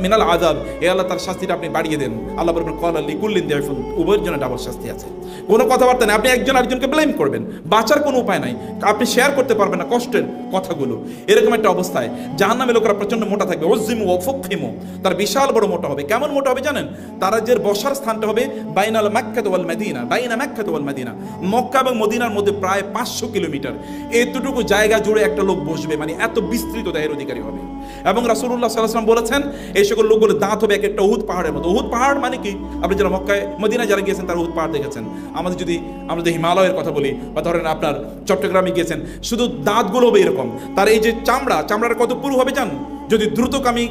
মিনাল আযাব, এ আল্লাহ তার শাস্তিটা আপনি বাড়িয়ে দেন। আল্লাহ বলবেন ক্বালা লিকুল্লিন দি'ফুন, উভয়ের জন্য ডাবল শাস্তি আছে। কোনো কথাবার্তা নেই, আপনি একজন আরেকজনকে ব্লেম করবেন, বাঁচার কোনো উপায় নাই, আপনি শেয়ার করতে পারবেন না কষ্টের কথাগুলো। এরকম একটা অবস্থায় জাহান্নামে লোকেরা প্রচন্ড মোটা থাকবে, ওযিমু ওয়া ফুকহিমু, তার বিশাল বড় মোটা হবে। কেমন মোটা হবে জানেন, তারা যে বসার স্থানটা হবে বাইনাল মাক্কা ওয়াল মদিনা, বাইনা মাক্কা ওয়াল মদিনা, মক্কা এবং মদিনার মধ্যে প্রায় 500 কিলোমিটার, এতটুকু জায়গা জুড়ে একটা লোক বসবে, মানে এত বিস্তৃত দেহের অধিকারী হবে। এবং রাসূলুল্লাহ সাল্লাল্লাহু আলাইহি ওয়াসাল্লাম বলেছেন এই সকল লোকগুলোর দাঁত হবে এক একটা উহুদ পাহাড়ের মতো। উহুদ পাহাড় মানে কি, আপনি যারা মক্কায় মদিনায় যারা গিয়েছেন তারা উহুদ পাহাড় দেখেছেন। আমাদের যদি আমরা হিমালয়ের কথা বলি বা ধরেন আপনার চট্টগ্রামে গিয়েছেন, শুধু দাঁতগুলো হবে এরকম। তার এই যে চামড়ার কত পুরু হবে জান, যদি দ্রুতগামী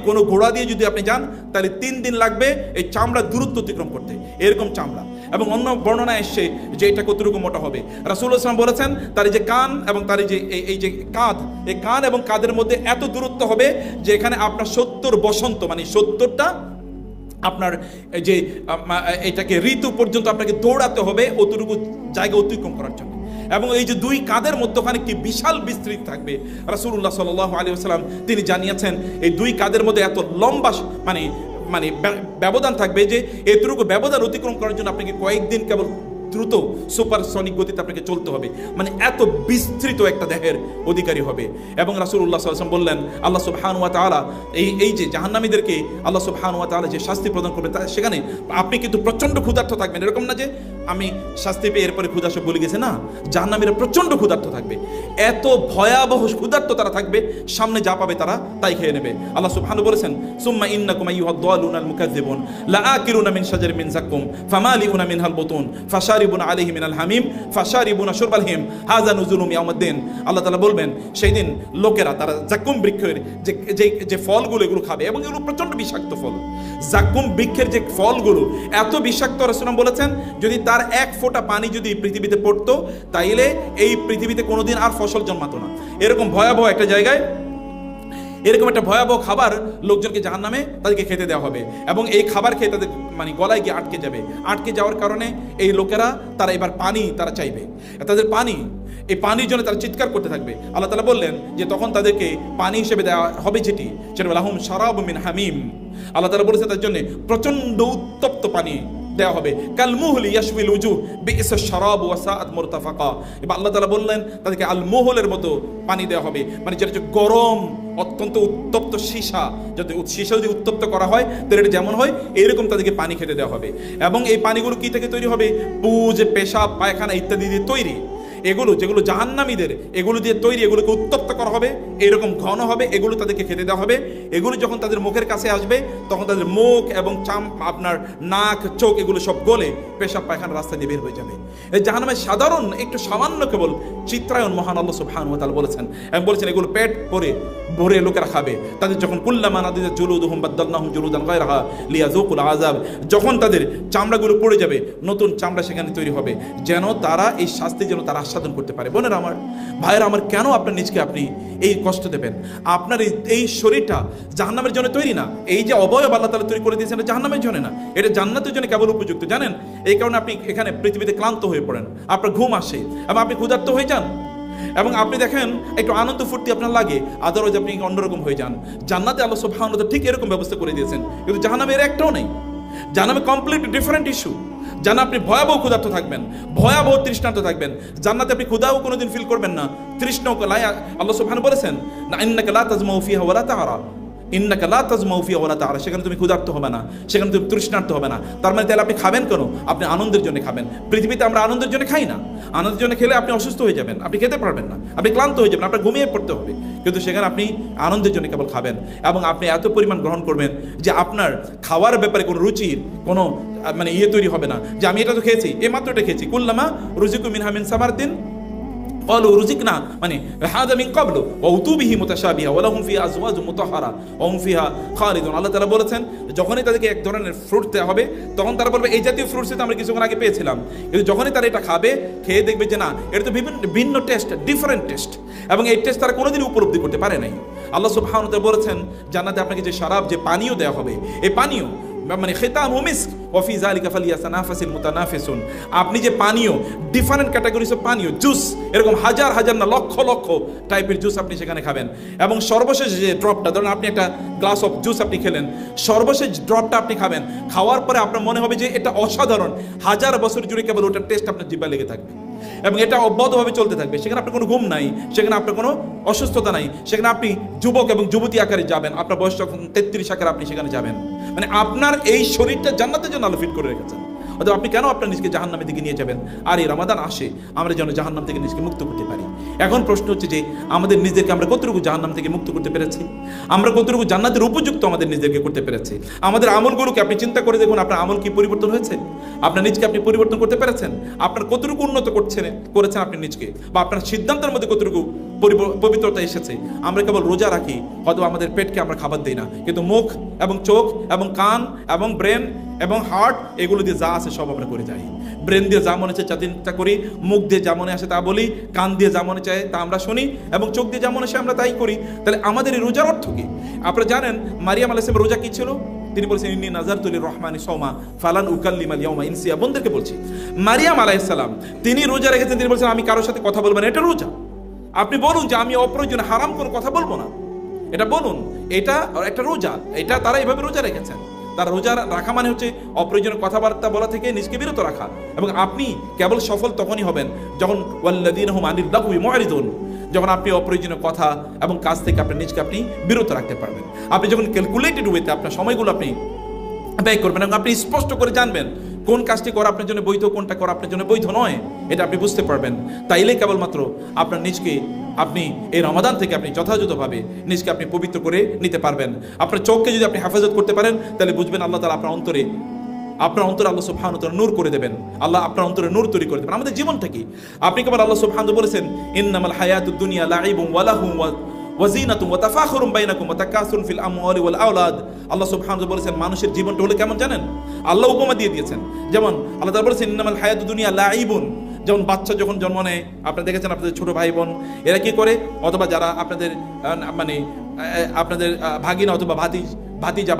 কোনো ঘোড়া দিয়ে যদি আপনি যান তাহলে 3 দিন লাগবে এই চামড়া দূরত্ব অতিক্রম করতে, এরকম চামড়া। এবং অন্য বর্ণনা এসছে যে এটা কতটুকু মোটা হবে। রাসূলুল্লাহ সাল্লাল্লাহু আলাইহি ওয়াসাল্লাম বলেছেন তার যে কান এবং তার এই যে কাঁধ, এই কান এবং কাঁধের মধ্যে এত দূরত্ব হবে যে এখানে আপনার 70 বসন্ত, মানে 70টা আপনার যে এটাকে ঋতু পর্যন্ত আপনাকে দৌড়াতে হবে অতটুকু জায়গা অতিক্রম করার জন্য। এবং এই যে 2 কাঁধের মধ্যখানে কি বিশাল বিস্তৃত থাকবে, রাসূলুল্লাহ সাল্লাল্লাহু আলাইহি ওয়াসাল্লাম তিনি জানিয়েছেন এই 2 কাঁধের মধ্যে এত লম্বা মানে ব্যবধান থাকবে যে এতটুকু ব্যবধান অতিক্রম করার জন্য আপনাকে কয়েকদিন কেবল দ্রুত সুপারসনিক গতিতে আপনাকে চলতে হবে, মানে এত বিস্তৃত একটা দেহের অধিকারী হবে। এবং রাসূলুল্লাহ সাল্লাল্লাহু আলাইহি ওয়াসাল্লাম বললেন আল্লাহ সুবহানাহু ওয়া তাআলা এই যে জাহান্নামীদেরকে আল্লাহ সুবহানাহু ওয়া তাআলা যে শাস্তি প্রদান করবে সেখানে আপনি কিন্তু প্রচন্ড ক্ষুধার্ত থাকবেন। এরকম না যে আমি শাস্তি পেয়ে এরপরে ক্ষুধা সব ভুলে গেছে, না, জাহান্নামীরা প্রচন্ড ক্ষুধার্ত থাকবে, এত ভয়াবহ ক্ষুধার্ত তারা থাকবে, সামনে যা পাবে তারা তাই খেয়ে নেবে। আল্লাহ সুবহানাহু বলেছেন সুম্মা ইন্নাকুম আইয়ুহাদ দালুনাল মুকাজ্জিবুন লাআকিলুনা মিন শাজারিন মিন যাক্কুম ফামালিউনা মিনহাল বুতুন ফাশারিবুনা আলাইহি মিনাল হামিম ফাশারিবুনা শুরবাল হিম হাযা নুজুলুম ইয়াউমিদ্দিন। আল্লাহ তাআলা বলবেন সেই দিন লোকেরা তারা যাক্কুম বৃক্ষের যে ফলগুলো এগুলো খাবে, এবং এগুলো প্রচন্ড বিষাক্ত ফল। যাক্কুম বৃক্ষের যে ফলগুলো এত বিষাক্ত, রাসূলুল্লাহ বলেছেন যদি তার 1 ফোঁটা পানি যদি পৃথিবীতে পড়তো তাইলে এই পৃথিবীতে কোনোদিন আর ফসল জন্মাতো না। এরকম ভয়াবহ একটা জায়গায় এরকম একটা ভয়াবহ খাবার লোকজনকে জাহান্নামে তাদেরকে খেতে দেওয়া হবে, এবং এই খাবার খেয়ে তাদের মানে গলায় গিয়ে আটকে যাবে। আটকে যাওয়ার কারণে এই লোকেরা তারা এবার পানি তারা চাইবে, তাদের এই পানির জন্য তারা চিৎকার করতে থাকবে। আল্লাহ তাআলা বললেন যে তখন তাদেরকে পানি হিসেবে দেওয়া হবে সেটা লাহুম শারাবুম মিন হামিম। আল্লাহ তাআলা বলেছেন তার জন্য প্রচন্ড উত্তপ্ত পানি দেওয়া হবে, কাল মুহলি ইয়াশবিল উজুহ বিইসা শারাব ওয়া সাআত মুরতাফাকা। এবার আল্লাহ তাআলা বললেন তাদেরকে আল মুহলের মতো পানি দেওয়া হবে, মানে যেটা গরম অত্যন্ত উত্তপ্ত সীসা, যদি উত্তপ্ত করা হয় তাহলে এটা যেমন হয় এরকম তাদেরকে পানি খেতে দেওয়া হবে। এবং এই পানিগুলো কি থেকে তৈরি হবে, পুজ, পেশাব, পায়খানা ইত্যাদি দিয়ে তৈরি। এগুলো যেগুলো জাহান্নামীদের এগুলো দিয়ে তৈরি, এগুলোকে উত্তপ্ত করা হবে, এরকম ঘন হবে, এগুলো তাদেরকে খেতে দেওয়া হবে। এগুলো যখন তাদের মুখের কাছে আসবে তখন তাদের মুখ এবং আপনার নাক, চোখ এগুলো সব গলে পেশাব পায়খানা রাস্তা দিয়ে বের হয়ে যাবে। এই জাহান্নামের সাধারণ একটু সামান্য কেবল চিত্রায়ন মহান আল্লাহ সুবহানাহু ওয়া তাআলা বলেছেন, এবং বলেছেন এগুলো পেট ভরে লোকেরা খাবে। তাদের যখন কুল্লামা নাদিজাত জুলুদুহুম বাদদালনাহুম জুলুদান গায়রাহা লিয়াযুকুল আযাব, যখন তাদের চামড়াগুলো পড়ে যাবে নতুন চামড়া সেখানে তৈরি হবে, যেন তারা এই শাস্তি যেন তারা আস্বাদন করতে পারে। বোনেরা আমার, ভাইয়েরা আমার, কেন আপনার নিজকে আপনি এই কষ্ট দেবেন? আপনার এই শরীরটা জাহান্নামের জন্য তৈরি না। এই যে অবয়ব আল্লাহ তাআলা তৈরি করে দিয়েছেন এটা জাহান্নামের জন্য না, এটা জান্নাতের জন্য কেবল উপযুক্ত। জানেন এই কারণে আপনি এখানে পৃথিবীতে ক্লান্ত হয়ে পড়েন, আপনার ঘুম আসে এবং আপনি ক্ষুধার্ত হয়ে যান, এবং আপনি দেখেন একটু আনন্দ ফুর্তি আপনার লাগে, আদারওয়াইজ আপনি অন্যরকম হয়ে যান। জান্নাতে আল্লাহ সুবহানাহু ওয়া তাআলা ঠিক এরকম ব্যবস্থা করে দিয়েছেন, কিন্তু জাহান্নামে এর একটাও নেই। জাহান্নামে কমপ্লিট ডিফারেন্ট ইস্যু। যেন আপনি ভয়াবহ ক্ষুধার্ত থাকবেন, ভয়াবহ তৃষ্ণার্ত থাকবেন। জান্নাতে আপনি ক্ষুধাও কোনোদিন ফিল করবেন না, তৃষ্ণাও আল্লাহ সুবহানাহু বলেছেন না, ইন্নাকা লা তাজমাউ ফিহা ওয়া লা তা'রা, ইন্নাকা লা তাজমাউ ফিহা ওয়া লা তা'রা, সেখানে তুমি ক্ষুধার্ত হবে না, সেখানে তুমি তৃষ্ণার্ত হবে না। তার মানে তাহলে আপনি খাবেন কেন? আপনি আনন্দের জন্য খাবেন। পৃথিবীতে আমরা আনন্দের জন্য খাই না, আনন্দের জন্য খেলে আপনি অসুস্থ হয়ে যাবেন, আপনি খেতে পারবেন না, আপনি ক্লান্ত হয়ে যাবেন, আপনার ঘুমিয়ে পড়তে হবে। কিন্তু সেখানে আপনি আনন্দের জন্য কেবল খাবেন এবং আপনি এত পরিমাণ গ্রহণ করবেন যে আপনার খাওয়ার ব্যাপারে কোনো রুচির কোনো মানে তৈরি হবে না যে আমি এটা তো খেয়েছি, এই মাত্র এটা খেয়েছি। কুল্লামা রুজিকু মিনহা মিন সামারাতিন ক্বালু রুজিকনা, মানে হাযা মিন ক্বাবলু ওয়া উতু বিহি মুতাশাবিহা ওয়া লাহুম ফিহা আজওয়াজুম মুতাহহারা ওয়া হুম ফিহা খালিদুন। আল্লাহ তাআলা বলেছেন, যখনই তাদেরকে এক ধরনের ফ্রুট দেওয়া হবে তখন তারা বলবে এই জাতীয় ফ্রুটস তো আমরা কিছুক্ষণ আগে পেয়েছিলাম। কিন্তু যখনই তারা এটা খাবে, খেয়ে দেখবে যে না, এটা তো ভিন্ন টেস্ট, ডিফারেন্ট টেস্ট, এবং এই টেস্ট তারা কোনোদিন উপলব্ধি করতে পারে নাই। আল্লাহ সুবহানাহু ওয়া তাআলা বলেছেন, জান্নাতে আপনাকে যে শরাব, যে পানীয় দেওয়া হবে, এই পানীয় মানে খিতামু মিস্ক ওয়া ফি যালিকা ফালিয়াতানাফাসিল মুতানাফিসুন। আপনি যে পানীয়, ডিফারেন্ট ক্যাটাগরিজ অফ পানীয়, জুস, এরকম হাজার হাজার না লক্ষ লক্ষ টাইপের জুস আপনি সেখানে খাবেন। এবং সর্বশেষ যে ড্রপটা, ধরুন আপনি একটা গ্লাস অফ জুস আপনি খেলেন, সর্বশেষ ড্রপটা আপনি খাবেন, খাওয়ার পরে আপনার মনে হবে যে এটা অসাধারণ, হাজার বছর জুড়ে কেবল ওটার টেস্ট আপনার জিহ্বায় লেগে থাকবে এবং এটা অব্যাহতভাবে চলতে থাকবে। সেখানে আপনার কোনো ঘুম নাই, সেখানে আপনার কোনো অসুস্থতা নাই, সেখানে আপনি যুবক এবং যুবতী আকারে যাবেন, আপনার বয়স যখন 33 আকারে আপনি সেখানে যাবেন। মানে আপনার এই শরীরটা জান্নাতের জন্য আল্লাহ ফিট করে রেখেছেন। অথবা আপনি কেন আপনার নিজকে জাহান্নামের দিকে নিয়ে যাবেন? আর এই রমাদান আসে আমরা যেন জাহান্নাম থেকে নিজকে মুক্ত করতে পারি। এখন প্রশ্ন হচ্ছে যে আমাদের নিজেদেরকে আমরা কতটুকু জাহান্নাম থেকে মুক্ত করতে পেরেছি, আমরা কতটুকু জান্নাতের উপযুক্ত আমাদের নিজেদেরকে করতে পেরেছি। আমাদের আমলগুলোকে আপনি চিন্তা করে দেখুন, আপনার আমল কি পরিবর্তন হয়েছে? আপনার নিজকে আপনি পরিবর্তন করতে পেরেছেন? আপনার কতটুকু উন্নত করেছেন আপনি নিজকে, বা আপনার সিদ্ধান্তের মধ্যে কতটুকু পবিত্রতা এসেছে? আমরা কেবল রোজা রাখি, হয়তো আমাদের পেটকে আমরা খাবার দিই না, কিন্তু মুখ এবং চোখ এবং কান এবং ব্রেন এবং হার্ট, এগুলো দিয়ে যা আছে সব আমরা করে যাই। ব্রেন দিয়ে যা মনে চায় তা চিন্তা করি, মুখ দিয়ে যা মনে আসে তা বলি, কান দিয়ে যা মনে চায় তা আমরা শুনি, এবং চোখ দিয়ে যা মনে আসে আমরা তাই করি। তাহলে আমাদের এই রোজার অর্থ কি? আপনারা জানেন মারিয়াম আলাইহিস সালামের রোজা কি ছিল? তিনি বলছেন, ইন্নী নাযারতু লির-রহমানি সাওমা ফালান উকাল্লিমাল ইয়াওমা ইনসিয়া। বোনদেরকে বলছি, মারিয়াম আলাইহিস সালাম তিনি রোজা রেখেছেন, তিনি বলছেন আমি কারোর সাথে কথা বলবো না। এটা রোজা। আপনি বলুন যে আমি অপ্রয়োজনে হারাম কোনো কথা বলবো না, এটা বলুন, এটা একটা রোজা। এটা তারা এভাবে রোজা রেখেছেন। তার রোজা রাখা মানে হচ্ছে অপ্রয়োজনীয় কথাবার্তা বলা থেকে নিজকে বিরত রাখা। এবং আপনি কেবল সফল তখনই হবেন যখন ওয়াল্লাযীনা হুম আনিল লাগওয়ি মু'রিদুন, যখন আপনি অপ্রয়োজনীয় কথা এবং কাজ থেকে আপনি নিজকে আপনি বিরত রাখতে পারবেন। আপনি যখন ক্যালকুলেটেড ওয়েতে আপনার সময়গুলো আপনি ব্যয় করবেন এবং আপনি স্পষ্ট করে জানবেন কোন কাজটি করা আপনার জন্য বৈধ, কোনটা করা আপনার জন্য বৈধ নয়, এটা আপনি বুঝতে পারবেন। তাইলে কেবলমাত্র আপনার নিজকে আপনি এই রমাদান থেকে আপনি যথাযথভাবে নিজকে আপনি পবিত্র করে নিতে পারবেন। আপনার চোখকে যদি আপনি হেফাজত করতে পারেন, তাহলে বুঝবেন আল্লাহ তাআলা আপনার অন্তরে আল্লাহ সুবহানাহু ওয়া তাআলা নূর করে দেবেন। আল্লাহ আপনার অন্তরে নূর তৈরি করে দেবেন। আমাদের জীবনটা কি? আপনি কেবল আল্লাহ সুবহানাহু বলেছেন, ইন্নামাল হায়াতুদ দুনিয়া লাইবুন ওয়া লাহুম ওয়া যিনাতুন ওয়া তাফাখুরুম বাইনাকুম ওয়া তাকাসুরুন ফিল আমওয়ালি ওয়াল আওলাদ। আল্লাহ সুবহানাহু ওয়া বলেছেন মানুষের জীবনটা হলো কেমন জানেন? আল্লাহ উপমা দিয়ে দিয়েছেন। যেমন আল্লাহ তাআলা বলেছেন, ইন্নামাল হায়াতুদ দুনিয়া লাইবুন। যেমন বাচ্চা যখন জন্ম নেয়, আপনারা দেখেছেন আপনাদের ছোট ভাই বোন এরা কি করে, অথবা যারা আপনাদের মানে আপনাদের ভাগিনা অথবা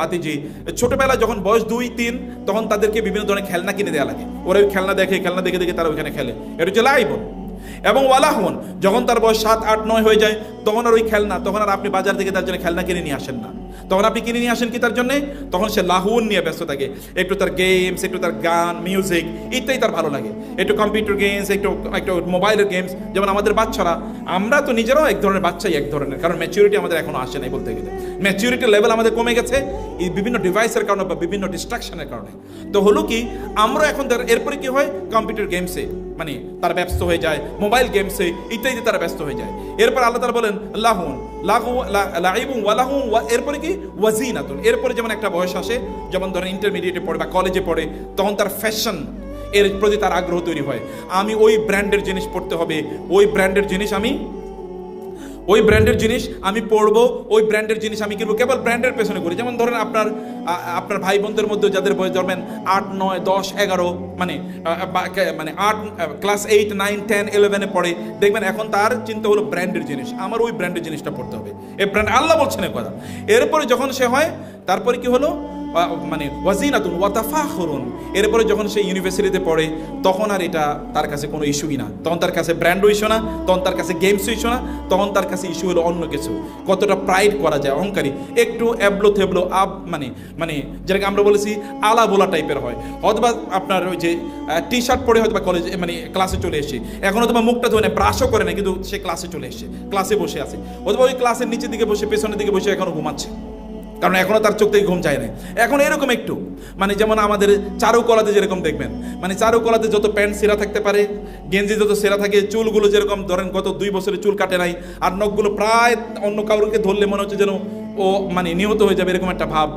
ভাতিজি ছোটবেলায় যখন বয়স 2-3 তখন তাদেরকে বিভিন্ন ধরনের খেলনা কিনে দেওয়া লাগে। ওরা ওই খেলনা দেখে দেখে তারা ওইখানে খেলে। এটা হচ্ছে লাইবুন। এবং ওয়ালাহুন, যখন তার বয়স 7, 8, 9 হয়ে যায় তখন আর ওই খেলনা, তখন আর আপনি বাজার থেকে তার জন্য খেলনা কিনে নিয়ে আসেন না। তখন আপনি কিনে নিয়ে আসেন কি তার জন্যে? তখন সে লাহুন নিয়ে ব্যস্ত থাকে। একটু তার গেমস, একটু তার গান, মিউজিক ইত্যাদি তার ভালো লাগে। একটু কম্পিউটার গেমস, একটু মোবাইলের গেমস। যেমন আমাদের বাচ্চারা, আমরা তো নিজেরাও এক ধরনের বাচ্চাই এক ধরনের, কারণ ম্যাচুরিটি আমাদের এখনো আসে নাই বলতে গেলে। ম্যাচুরিটি লেভেল আমাদের কমে গেছে এই বিভিন্ন ডিভাইসের কারণে বা বিভিন্ন ডিস্ট্রাকশনের কারণে। তো হলো কি, আমরা এখন এরপরে কি হয়, কম্পিউটার গেমসে মানে তারা ব্যস্ত হয়ে যায়, মোবাইল গেমসে ইত্যাদি তারা ব্যস্ত হয়ে যায়। এরপর আল্লাহ তাআলা বলেন লাহুন লাইবুন ওয়া লাহুম, এরপরে কি ওয়াজিনাতুন। এরপরে যেমন একটা বয়স আসে, যেমন ধরেন ইন্টারমিডিয়েটে পড়ে বা কলেজে পড়ে, তখন তার ফ্যাশন এর প্রতি তার আগ্রহ তৈরি হয়। আমি ওই ব্র্যান্ডের জিনিস পড়তে হবে, ওই ব্র্যান্ডের জিনিস আমি পড়বো, ওই ব্র্যান্ডের জিনিস আমি কিনবো, কেবল ব্র্যান্ডের পেছনে করি। যেমন ধরেন আপনার ভাই বোনদের মধ্যে যাদের বয়স ধরবেন 8, 9, 10, 11 মানে 8 ক্লাস 8, 9, 10, 11-এ পড়ে, দেখবেন এখন তার চিন্তা হলো ব্র্যান্ডের জিনিস, আমার ওই ব্র্যান্ডের জিনিসটা পড়তে হবে। এই ব্র্যান্ড আল্লাহ বলছেন এ কথা। এরপরে যখন সে হয়, তারপরে কি হলো, মানে ওয়াজিনাতুন ওয়া তাফাখুরুন। এরপরে যখন সে ইউনিভার্সিটিতে পড়ে তখন আর এটা তার কাছে কোনো ইস্যুই না, তখন তার কাছে ব্র্যান্ডও ইস্যু না, তখন তার কাছে গেমস ইস্যু না, তখন তার কাছে ইস্যু হলো অন্য কিছু, কতটা প্রাইড করা যায়, অহংকারী, একটু এবলো থেবলো মানে মানে যেটাকে আমরা বলেছি আলা বোলা টাইপের হয়, অথবা আপনার ওই যে টি শার্ট পরে হয়তো বা কলেজে মানে ক্লাসে চলে এসেছে, এখন অথবা মুখটা ধোয় না, ব্রাশও করে না, কিন্তু সে ক্লাসে চলে এসেছে, ক্লাসে বসে আছে, অথবা ওই ক্লাসের নিচের দিকে বসে পেছনের দিকে বসে এখনো ঘুমাচ্ছে, কারণ এখনো তার চোখ থেকে ঘুম যায় না। এখন এরকম একটু মানে যেমন আমাদের চারুকলাতে যেরকম দেখবেন, মানে চারুকলাতে যত প্যান্ট সেরা থাকতে পারে, গেঞ্জি যত সেরা থাকে, চুলগুলো যেরকম ধরেন গত 2 বছরে চুল কাটে নাই, আর নখগুলো প্রায় অন্য কাউকে ধরলে মনে হচ্ছে যেন ও মানে নিহত হয়ে যাবে, এরকম একটা ভাব,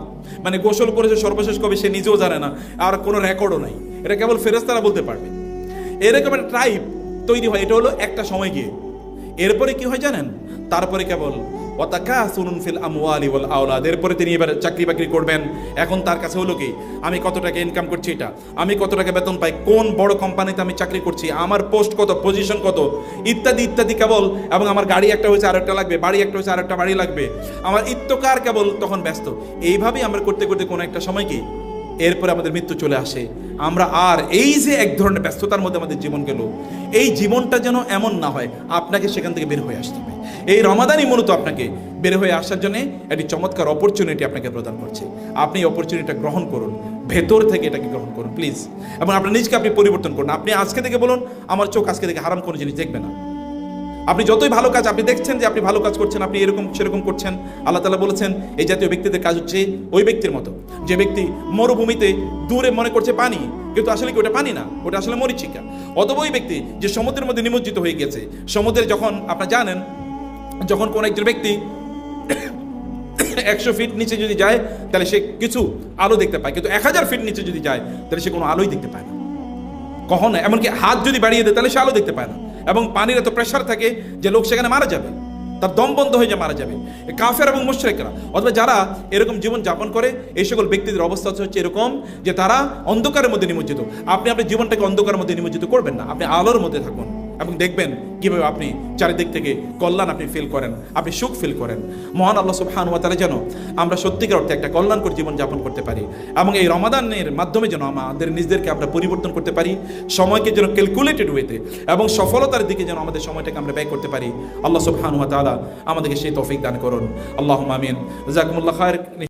মানে গোসল করেছে সর্বশেষ কবে সে নিজেও জানে না, আর কোনো রেকর্ডও নাই, এটা কেবল ফেরেশতারা বলতে পারবে। এরকম একটা ট্রাইব তৈরি হয়, এটা হলো একটা সময় গিয়ে। এরপরে কি হয় জানেন, তারপরে কেবল ওয়াতাকাসুরুন ফিল আমওয়ালি ওয়াল আওলাদ, এরপরে তিনি এবার চাকরি বাকরি করবেন। এখন তার কাছে হলো কি, আমি কত টাকা ইনকাম করছি, এটা আমি কত টাকা বেতন পাই, কোন বড় কোম্পানিতে আমি চাকরি করছি, আমার পোস্ট কত, পজিশন কত, ইত্যাদি ইত্যাদি কেবল, এবং আমার গাড়ি একটা হয়েছে আরেকটা লাগবে, বাড়ি একটা হয়েছে আরেকটা বাড়ি লাগবে, আমার ইত্তকার কেবল তখন ব্যস্ত। এইভাবেই আমরা করতে করতে কোনো একটা সময় কি এরপরে আমাদের মৃত্যু চলে আসে। আমরা আর এই যে এক ধরনের ব্যস্ততার মধ্যে আমাদের জীবন গেল, এই জীবনটা যেন এমন না হয়, আপনাকে সেখান থেকে বের হয়ে আসতে হবে। এই রমাদানই মূলত আপনাকে বের হয়ে আসার জন্য একটি চমৎকার অপরচুনিটি আপনাকে প্রদান করছে। আপনি এই অপরচুনিটিটা গ্রহণ করুন, ভেতর থেকে এটাকে গ্রহণ করুন প্লিজ, এবং আপনার নিজকে আপনি পরিবর্তন করুন। আপনি আজকে থেকে বলুন, আমার চোখ আজকে থেকে হারাম কোনো জিনিস দেখবে না। আপনি যতই ভালো কাজ, আপনি দেখছেন যে আপনি ভালো কাজ করছেন, আপনি এরকম সেরকম করছেন, আল্লাহ তাআলা বলেছেন এই জাতীয় ব্যক্তিদের কাজ হচ্ছে ওই ব্যক্তির মতো যে ব্যক্তি মরুভূমিতে দূরে মনে করছে পানি, কিন্তু আসলে কি ওটা পানি না, ওটা আসলে মরিচিকা। অথবা ওই ব্যক্তি যে সমুদ্রের মধ্যে নিমজ্জিত হয়ে গেছে, সমুদ্রে যখন আপনারা জানেন যখন কোন একজন ব্যক্তি 100 ফিট নিচে যদি যায় তাহলে সে কিছু আলো দেখতে পায়, কিন্তু 1000 ফিট নিচে যদি যায় তাহলে সে কোনো আলোই দেখতে পায় না কখনো, এমনকি হাত যদি বাড়িয়ে দেয় তাহলে সে আলো দেখতে পায় না। এবং পানির এত প্রেশার থাকে যে লোক সেখানে মারা যাবে, তার দম বন্ধ হয়ে যায়, মারা যাবে। কাফের এবং মুশরিকরা অথবা যারা এরকম জীবন যাপন করে, এই সকল ব্যক্তিদের অবস্থা হচ্ছে এরকম যে তারা অন্ধকারের মধ্যে নিমজ্জিত। আপনি আপনার জীবনটাকে অন্ধকারের মধ্যে নিমজ্জিত করবেন না, আপনি আলোর মধ্যে থাকুন এবং দেখবেন কিভাবে আপনি চারিদিক থেকে কল্যাণ আপনি ফিল করেন, আপনি সুখ ফিল করেন। মহান আল্লাহ সুবহানাহু ওয়া তাআলা যেন আমরা সত্যিকার অর্থে একটা কল্যাণকর জীবন যাপন করতে পারি, এবং এই রমাদানের মাধ্যমে যেন আমাদের নিজেদেরকে আমরা পরিবর্তন করতে পারি, সময়কে যেন ক্যালকুলেটেড ওয়েতে এবং সফলতার দিকে যেন আমাদের সময়টাকে আমরা ব্যয় করতে পারি। আল্লাহ সুবহানাহু ওয়া তাআলা আমাদেরকে সেই তৌফিক দান করুন। আল্লাহুম্মা আমিন। জাযাকুমুল্লাহ খায়র।